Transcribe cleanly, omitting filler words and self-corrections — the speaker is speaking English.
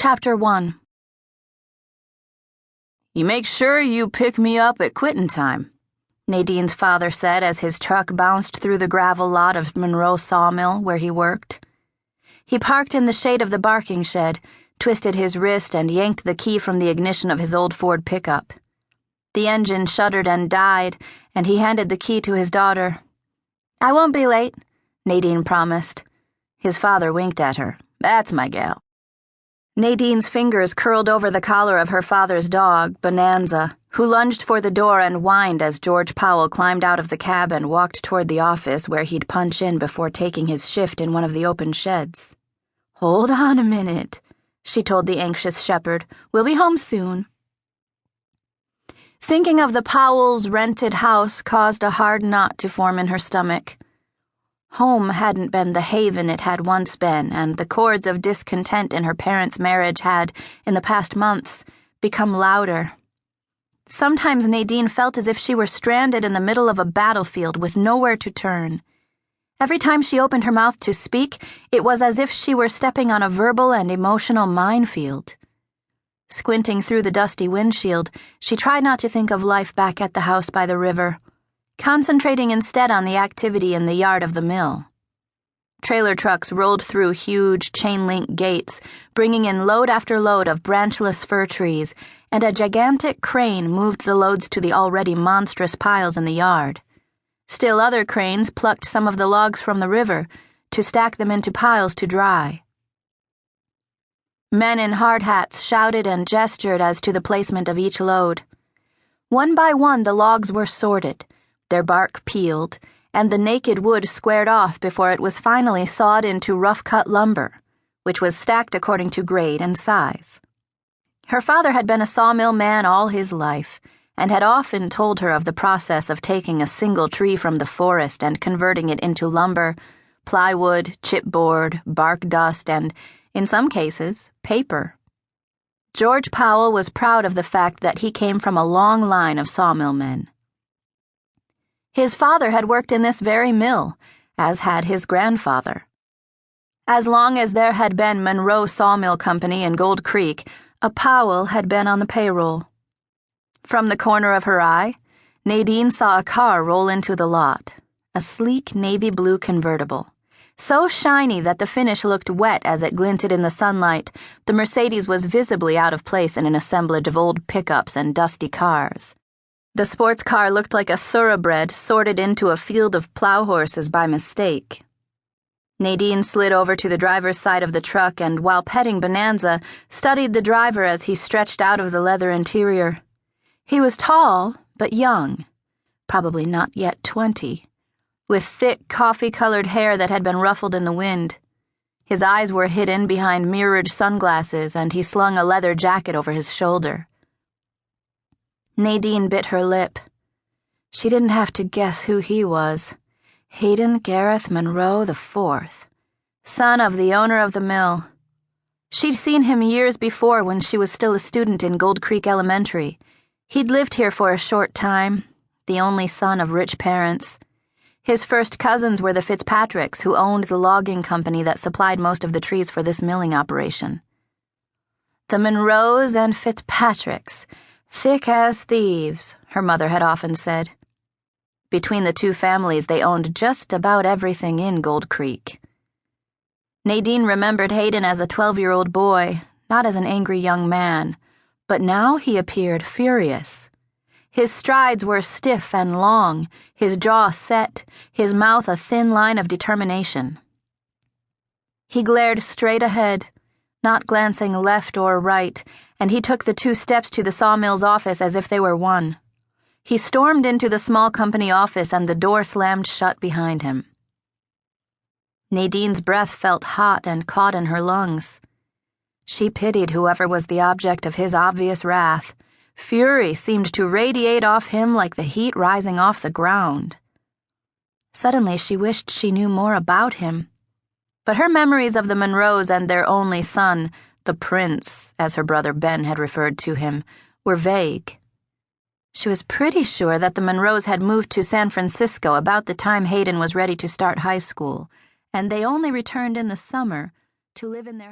Chapter 1. "You make sure you pick me up at quittin' time," Nadine's father said as his truck bounced through the gravel lot of Monroe Sawmill where he worked. He parked in the shade of the barking shed, twisted his wrist, and yanked the key from the ignition of his old Ford pickup. The engine shuddered and died, and he handed the key to his daughter. "I won't be late," Nadine promised. His father winked at her. "That's my gal." Nadine's fingers curled over the collar of her father's dog, Bonanza, who lunged for the door and whined as George Powell climbed out of the cab and walked toward the office where he'd punch in before taking his shift in one of the open sheds. "Hold on a minute," she told the anxious shepherd. "We'll be home soon." Thinking of the Powells' rented house caused a hard knot to form in her stomach. Home hadn't been the haven it had once been, and the chords of discontent in her parents' marriage had, in the past months, become louder. Sometimes Nadine felt as if she were stranded in the middle of a battlefield with nowhere to turn. Every time she opened her mouth to speak, it was as if she were stepping on a verbal and emotional minefield. Squinting through the dusty windshield, she tried not to think of life back at the house by the river, concentrating instead on the activity in the yard of the mill. Trailer trucks rolled through huge chain-link gates, bringing in load after load of branchless fir trees, and a gigantic crane moved the loads to the already monstrous piles in the yard. Still other cranes plucked some of the logs from the river to stack them into piles to dry. Men in hard hats shouted and gestured as to the placement of each load. One by one the logs were sorted, their bark peeled, and the naked wood squared off before it was finally sawed into rough-cut lumber, which was stacked according to grade and size. Her father had been a sawmill man all his life, and had often told her of the process of taking a single tree from the forest and converting it into lumber, plywood, chipboard, bark dust, and, in some cases, paper. George Powell was proud of the fact that he came from a long line of sawmill men. His father had worked in this very mill, as had his grandfather. As long as there had been Monroe Sawmill Company in Gold Creek, a Powell had been on the payroll. From the corner of her eye, Nadine saw a car roll into the lot, a sleek navy blue convertible. So shiny that the finish looked wet as it glinted in the sunlight, the Mercedes was visibly out of place in an assemblage of old pickups and dusty cars. The sports car looked like a thoroughbred sorted into a field of plow horses by mistake. Nadine slid over to the driver's side of the truck and, while petting Bonanza, studied the driver as he stretched out of the leather interior. He was tall, but young, probably not yet 20, with thick, coffee-colored hair that had been ruffled in the wind. His eyes were hidden behind mirrored sunglasses, and he slung a leather jacket over his shoulder. Nadine bit her lip. She didn't have to guess who he was. Hayden Gareth Monroe IV, son of the owner of the mill. She'd seen him years before when she was still a student in Gold Creek Elementary. He'd lived here for a short time, the only son of rich parents. His first cousins were the Fitzpatricks, who owned the logging company that supplied most of the trees for this milling operation. The Monroes and Fitzpatricks, thick as thieves, her mother had often said. Between the two families, they owned just about everything in Gold Creek. Nadine remembered Hayden as a 12-year-old boy, not as an angry young man, but now he appeared furious. His strides were stiff and long, his jaw set, his mouth a thin line of determination. He glared straight ahead, not glancing left or right, and he took the 2 steps to the sawmill's office as if they were one. He stormed into the small company office and the door slammed shut behind him. Nadine's breath felt hot and caught in her lungs. She pitied whoever was the object of his obvious wrath. Fury seemed to radiate off him like the heat rising off the ground. Suddenly she wished she knew more about him. But her memories of the Monroes and their only son, the Prince, as her brother Ben had referred to him, were vague. She was pretty sure that the Monroes had moved to San Francisco about the time Hayden was ready to start high school, and they only returned in the summer to live in their